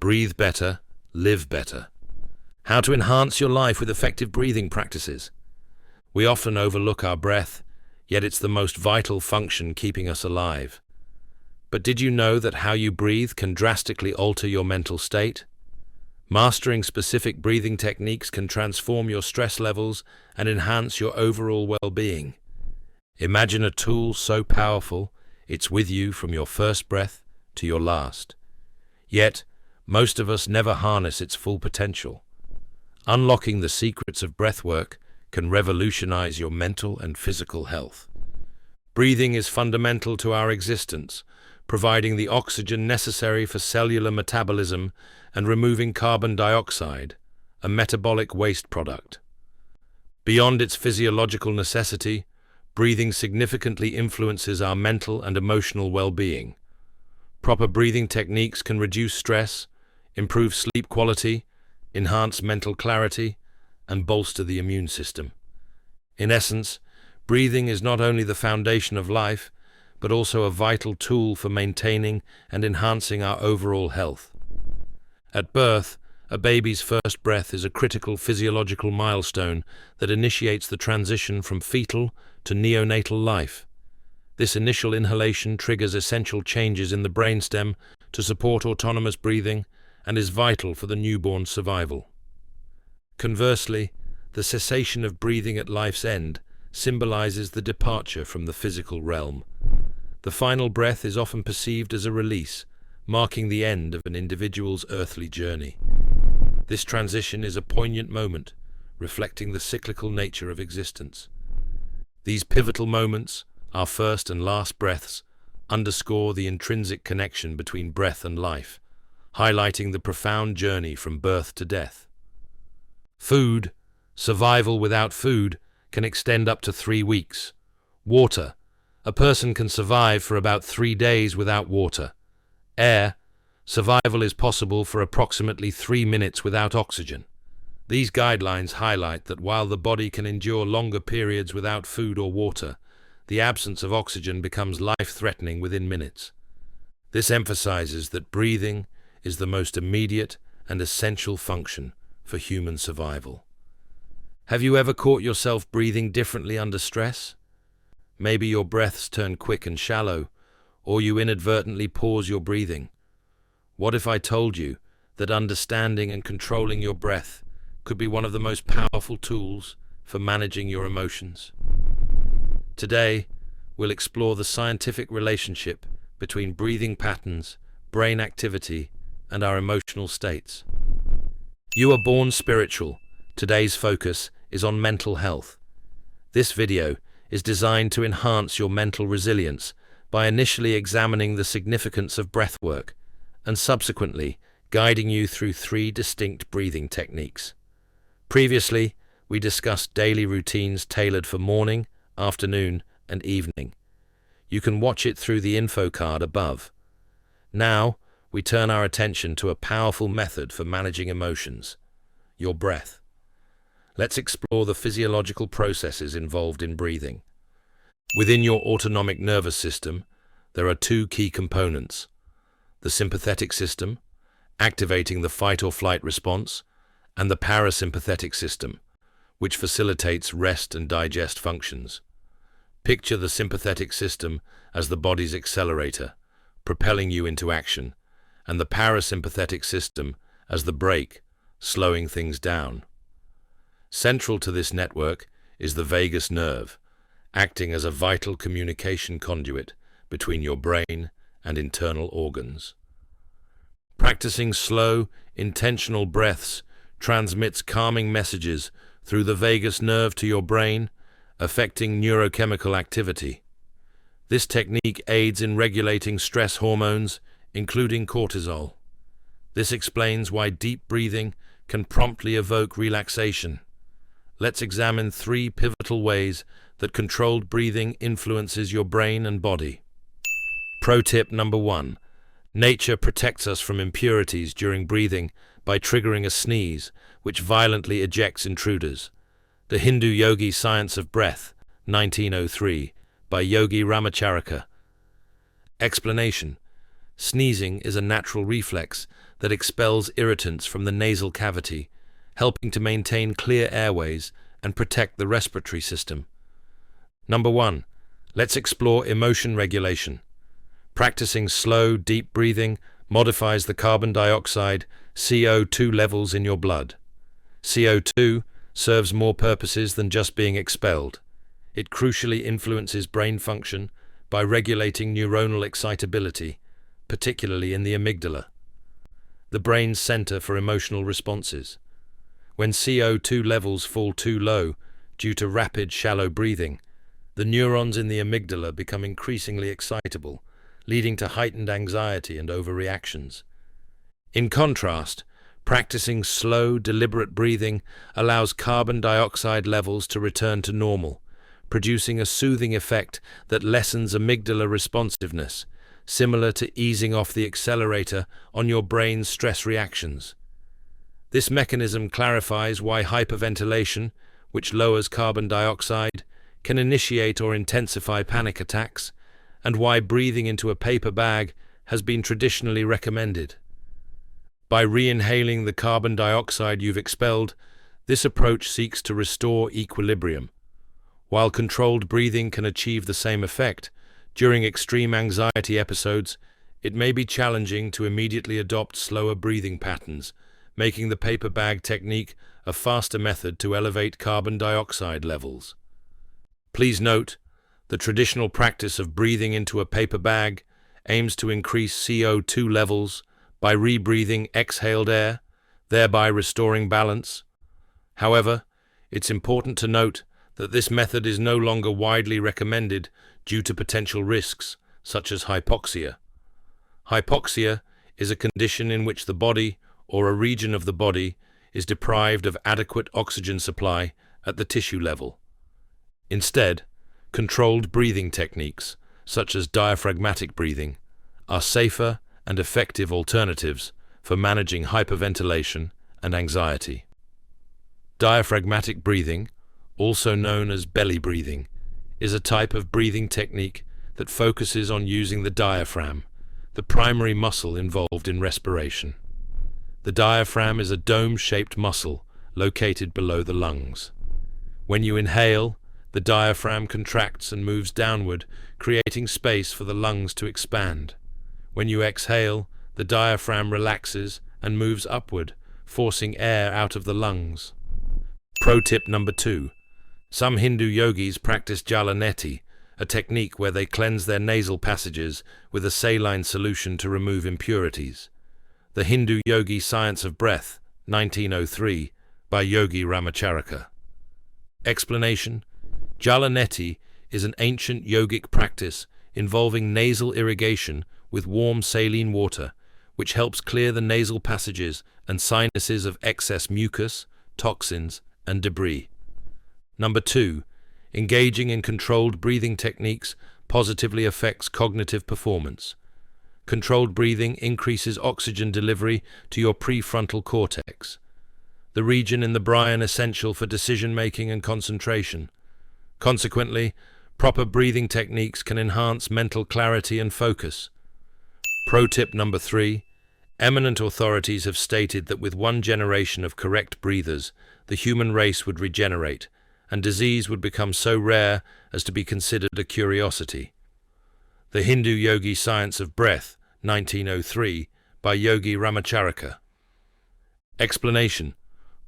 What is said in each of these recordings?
Breathe better, live better. How to enhance your life with effective breathing practices. We often overlook our breath, yet it's the most vital function keeping us alive. But did you know that how you breathe can drastically alter your mental state? Mastering specific breathing techniques can transform your stress levels and enhance your overall well-being. Imagine a tool so powerful, it's with you from your first breath to your last. Yet, most of us never harness its full potential. Unlocking the secrets of breathwork can revolutionize your mental and physical health. Breathing is fundamental to our existence, providing the oxygen necessary for cellular metabolism and removing carbon dioxide, a metabolic waste product. Beyond its physiological necessity, breathing significantly influences our mental and emotional well-being. Proper breathing techniques can reduce stress, improve sleep quality, enhance mental clarity, and bolster the immune system. In essence, breathing is not only the foundation of life, but also a vital tool for maintaining and enhancing our overall health. At birth, a baby's first breath is a critical physiological milestone that initiates the transition from fetal to neonatal life. This initial inhalation triggers essential changes in the brainstem to support autonomous breathing and is vital for the newborn's survival. Conversely, the cessation of breathing at life's end symbolizes the departure from the physical realm. The final breath is often perceived as a release, marking the end of an individual's earthly journey. This transition is a poignant moment, reflecting the cyclical nature of existence. These pivotal moments, our first and last breaths, underscore the intrinsic connection between breath and life, highlighting the profound journey from birth to death. Food, survival without food, can extend up to 3 weeks. Water, a person can survive for about 3 days without water. Air, survival is possible for approximately 3 minutes without oxygen. These guidelines highlight that while the body can endure longer periods without food or water, the absence of oxygen becomes life-threatening within minutes. This emphasizes that breathing is the most immediate and essential function for human survival. Have you ever caught yourself breathing differently under stress? Maybe your breaths turn quick and shallow, or you inadvertently pause your breathing. What if I told you that understanding and controlling your breath could be one of the most powerful tools for managing your emotions? Today, we'll explore the scientific relationship between breathing patterns, brain activity, and our emotional states. You are born spiritual. Today's focus is on mental health. This video is designed to enhance your mental resilience by initially examining the significance of breathwork and subsequently guiding you through 3 distinct breathing techniques. Previously, we discussed daily routines tailored for morning, afternoon, and evening. You can watch it through the info card above. Now, we turn our attention to a powerful method for managing emotions: your breath. Let's explore the physiological processes involved in breathing. Within your autonomic nervous system, there are 2 key components: the sympathetic system, activating the fight or flight response, and the parasympathetic system, which facilitates rest and digest functions. Picture the sympathetic system as the body's accelerator, propelling you into action, and the parasympathetic system as the brake, slowing things down. Central to this network is the vagus nerve, acting as a vital communication conduit between your brain and internal organs. Practicing slow, intentional breaths transmits calming messages through the vagus nerve to your brain, affecting neurochemical activity. This technique aids in regulating stress hormones, including cortisol. This explains why deep breathing can promptly evoke relaxation. Let's examine 3 pivotal ways that controlled breathing influences your brain and body. Pro tip number 1. Nature protects us from impurities during breathing by triggering a sneeze, which violently ejects intruders. The Hindu yogi Science of Breath, 1903, by Yogi Ramacharaka. Explanation: sneezing is a natural reflex that that expels irritants from the nasal cavity, helping to maintain clear airways and protect the respiratory system. Number 1. Let's explore emotion regulation. Practicing slow, deep breathing modifies the carbon dioxide, CO2 levels in your blood. CO2 serves more purposes than just being expelled. It crucially influences brain function by regulating neuronal excitability, particularly in the amygdala, the brain's center for emotional responses. When CO2 levels fall too low due to rapid, shallow breathing, the neurons in the amygdala become increasingly excitable, leading to heightened anxiety and overreactions. In contrast, practicing slow, deliberate breathing allows carbon dioxide levels to return to normal, producing a soothing effect that lessens amygdala responsiveness, similar to easing off the accelerator on your brain's stress reactions. This mechanism clarifies why hyperventilation, which lowers carbon dioxide, can initiate or intensify panic attacks, and why breathing into a paper bag has been traditionally recommended. By re-inhaling the carbon dioxide you've expelled, this approach seeks to restore equilibrium. While controlled breathing can achieve the same effect, during extreme anxiety episodes, it may be challenging to immediately adopt slower breathing patterns, making the paper bag technique a faster method to elevate carbon dioxide levels. Please note, the traditional practice of breathing into a paper bag aims to increase CO2 levels by rebreathing exhaled air, thereby restoring balance. However, it's important to note that this method is no longer widely recommended due to potential risks, such as hypoxia. Hypoxia is a condition in which the body, or a region of the body, is deprived of adequate oxygen supply at the tissue level. Instead, controlled breathing techniques, such as diaphragmatic breathing, are safer and effective alternatives for managing hyperventilation and anxiety. Diaphragmatic breathing, also known as belly breathing, is a type of breathing technique that focuses on using the diaphragm, the primary muscle involved in respiration. The diaphragm is a dome-shaped muscle located below the lungs. When you inhale, the diaphragm contracts and moves downward, creating space for the lungs to expand. When you exhale, the diaphragm relaxes and moves upward, forcing air out of the lungs. Pro tip number 2. Some Hindu yogis practice jalaneti, a technique where they cleanse their nasal passages with a saline solution to remove impurities. The Hindu Yogi Science of Breath, 1903, by Yogi Ramacharaka. Explanation: Jalaneti is an ancient yogic practice involving nasal irrigation with warm saline water, which helps clear the nasal passages and sinuses of excess mucus, toxins, and debris. Number 2. Engaging in controlled breathing techniques positively affects cognitive performance. Controlled breathing increases oxygen delivery to your prefrontal cortex, the region in the brain essential for decision-making and concentration. Consequently, proper breathing techniques can enhance mental clarity and focus. Pro tip number 3. Eminent authorities have stated that with one generation of correct breathers, the human race would regenerate, and disease would become so rare as to be considered a curiosity. The Hindu Yogi Science of Breath, 1903, by Yogi Ramacharaka. Explanation: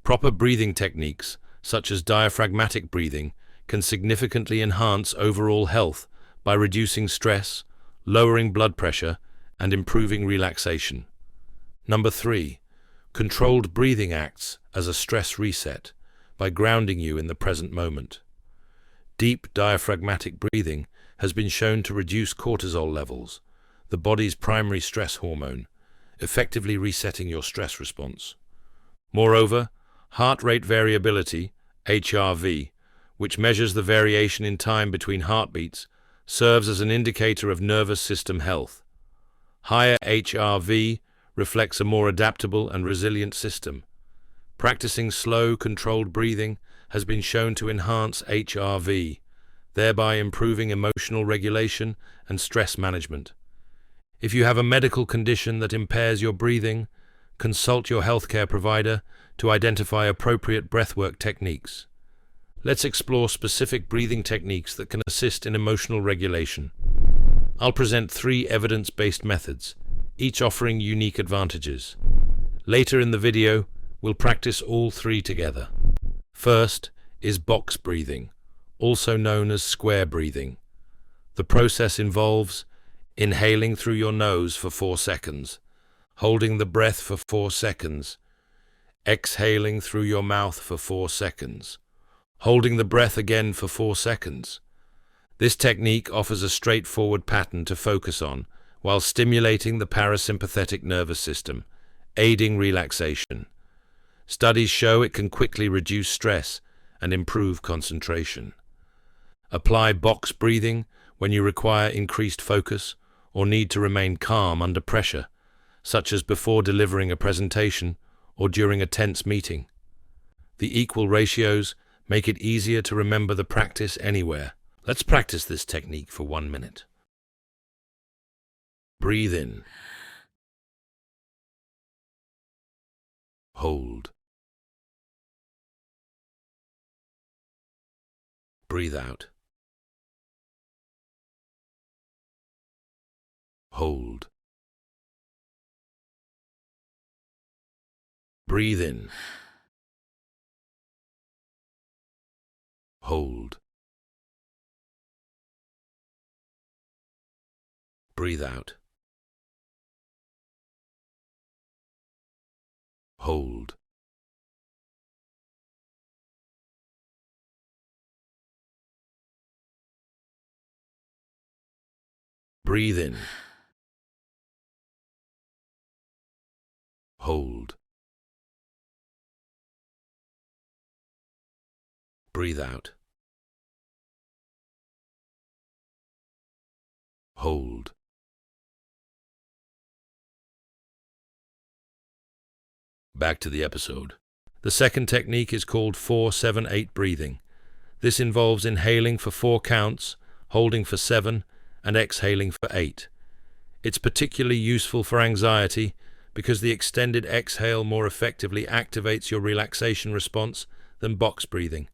Proper breathing techniques, such as diaphragmatic breathing, can significantly enhance overall health by reducing stress, lowering blood pressure, and improving relaxation. Number 3. Controlled breathing acts as a stress reset by grounding you in the present moment. Deep diaphragmatic breathing has been shown to reduce cortisol levels, the body's primary stress hormone, effectively resetting your stress response. Moreover, heart rate variability, HRV, which measures the variation in time between heartbeats, serves as an indicator of nervous system health. Higher HRV reflects a more adaptable and resilient system. Practicing slow, controlled breathing has been shown to enhance HRV, thereby improving emotional regulation and stress management. If you have a medical condition that impairs your breathing, consult your healthcare provider to identify appropriate breathwork techniques. Let's explore specific breathing techniques that can assist in emotional regulation. I'll present 3 evidence-based methods, each offering unique advantages. Later in the video, we'll practice all 3 together. First is box breathing, also known as square breathing. The process involves inhaling through your nose for 4 seconds, holding the breath for 4 seconds, exhaling through your mouth for 4 seconds, holding the breath again for 4 seconds. This technique offers a straightforward pattern to focus on while stimulating the parasympathetic nervous system, aiding relaxation. Studies show it can quickly reduce stress and improve concentration. Apply box breathing when you require increased focus or need to remain calm under pressure, such as before delivering a presentation or during a tense meeting. The equal ratios make it easier to remember the practice anywhere. Let's practice this technique for 1 minute. Breathe in. Hold. Breathe out. Hold. Breathe in. Hold. Breathe out. Hold. Breathe in. Hold. Breathe out. Hold. Back to the episode. The second technique is called 4-7-8 breathing. This involves inhaling for 4 counts, holding for 7, and exhaling for 8. It's particularly useful for anxiety because the extended exhale more effectively activates your relaxation response than box breathing.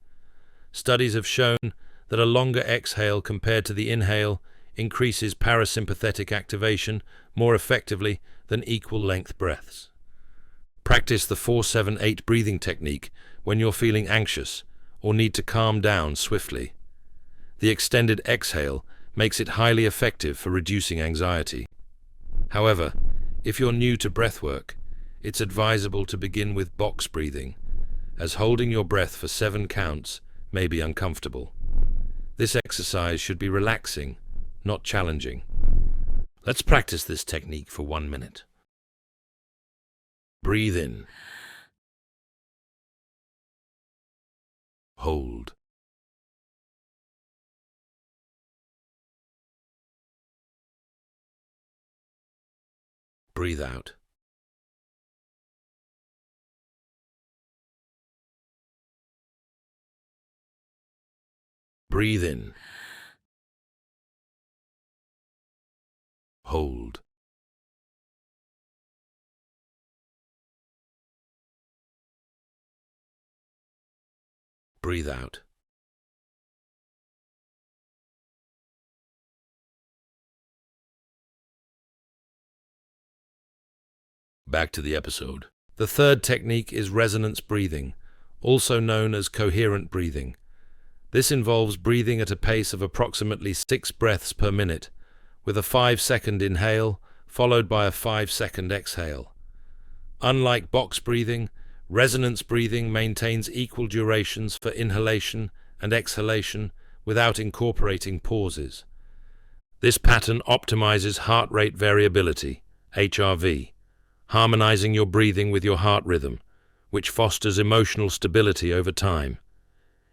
Studies have shown that a longer exhale compared to the inhale increases parasympathetic activation more effectively than equal-length breaths. Practice the 4-7-8 breathing technique when you're feeling anxious or need to calm down swiftly. The extended exhale makes it highly effective for reducing anxiety. However, if you're new to breathwork, it's advisable to begin with box breathing, as holding your breath for 7 counts may be uncomfortable. This exercise should be relaxing, not challenging. Let's practice this technique for 1 minute. Breathe in. Hold. Breathe out. Breathe in. Hold. Breathe out. Back to the episode. The third technique is resonance breathing, also known as coherent breathing. This involves breathing at a pace of approximately 6 breaths per minute, with a 5-second inhale followed by a 5-second exhale. Unlike box breathing, resonance breathing maintains equal durations for inhalation and exhalation without incorporating pauses. This pattern optimizes heart rate variability, HRV, harmonizing your breathing with your heart rhythm, which fosters emotional stability over time.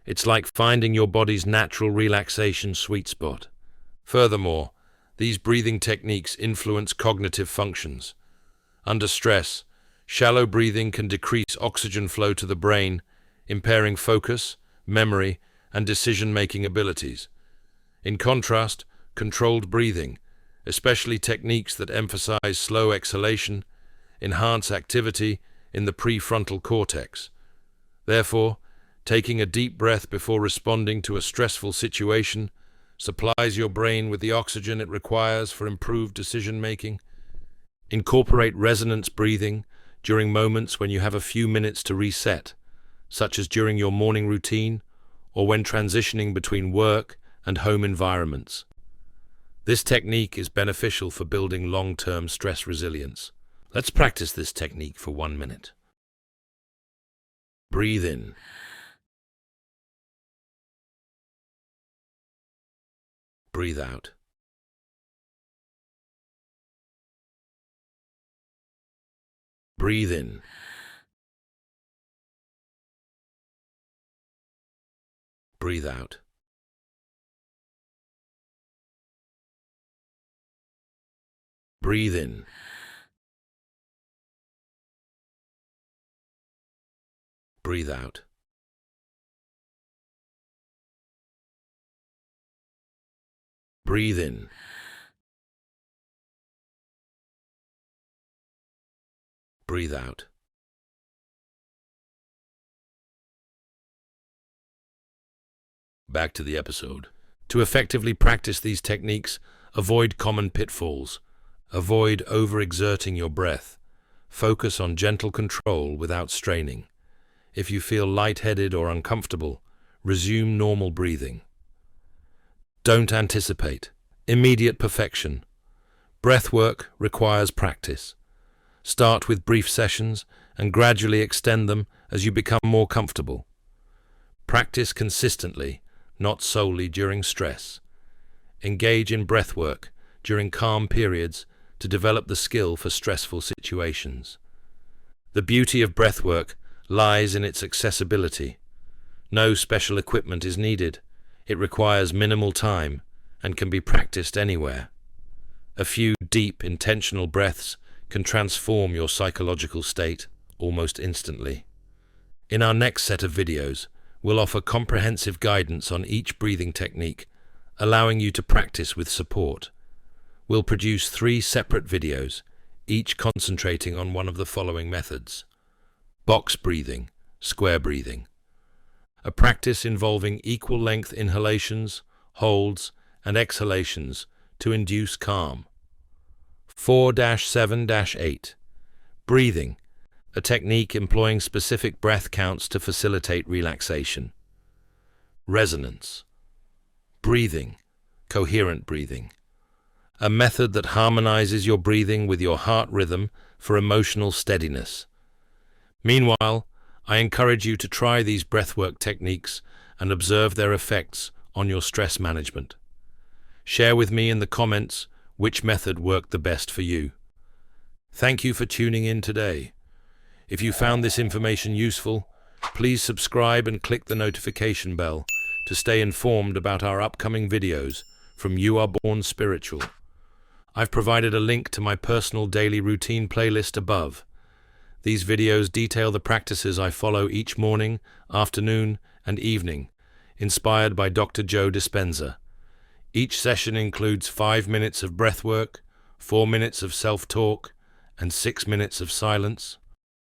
It's like finding your body's natural relaxation sweet spot. Furthermore, these breathing techniques influence cognitive functions. Under stress, shallow breathing can decrease oxygen flow to the brain, impairing focus, memory, and decision-making abilities. In contrast, controlled breathing, especially techniques that emphasize slow exhalation, enhance activity in the prefrontal cortex. Therefore, taking a deep breath before responding to a stressful situation supplies your brain with the oxygen it requires for improved decision-making. Incorporate resonance breathing during moments when you have a few minutes to reset, such as during your morning routine or when transitioning between work and home environments. This technique is beneficial for building long-term stress resilience. Let's practice this technique for 1 minute. Breathe in. Breathe out. Breathe in. Breathe out. Breathe in. Breathe out. Breathe in. Breathe out. Back to the episode. To effectively practice these techniques, avoid common pitfalls. Avoid overexerting your breath. Focus on gentle control without straining. If you feel lightheaded or uncomfortable, resume normal breathing. Don't anticipate immediate perfection. Breathwork requires practice. Start with brief sessions and gradually extend them as you become more comfortable. Practice consistently, not solely during stress. Engage in breathwork during calm periods to develop the skill for stressful situations. The beauty of breathwork lies in its accessibility. No special equipment is needed. It requires minimal time and can be practiced anywhere. A few deep, intentional breaths can transform your psychological state almost instantly. In our next set of videos, we'll offer comprehensive guidance on each breathing technique, allowing you to practice with support. We'll produce 3 separate videos, each concentrating on one of the following methods. Box breathing, square breathing. A practice involving equal-length inhalations, holds, and exhalations to induce calm. 4-7-8. Breathing, a technique employing specific breath counts to facilitate relaxation. Resonance. Breathing, coherent breathing. A method that harmonizes your breathing with your heart rhythm for emotional steadiness. Meanwhile, I encourage you to try these breathwork techniques and observe their effects on your stress management. Share with me in the comments which method worked the best for you. Thank you for tuning in today. If you found this information useful, please subscribe and click the notification bell to stay informed about our upcoming videos from You Are Born Spiritual. I've provided a link to my personal daily routine playlist above. These videos detail the practices I follow each morning, afternoon, and evening, inspired by Dr. Joe Dispenza. Each session includes 5 minutes of breathwork, 4 minutes of self-talk, and 6 minutes of silence.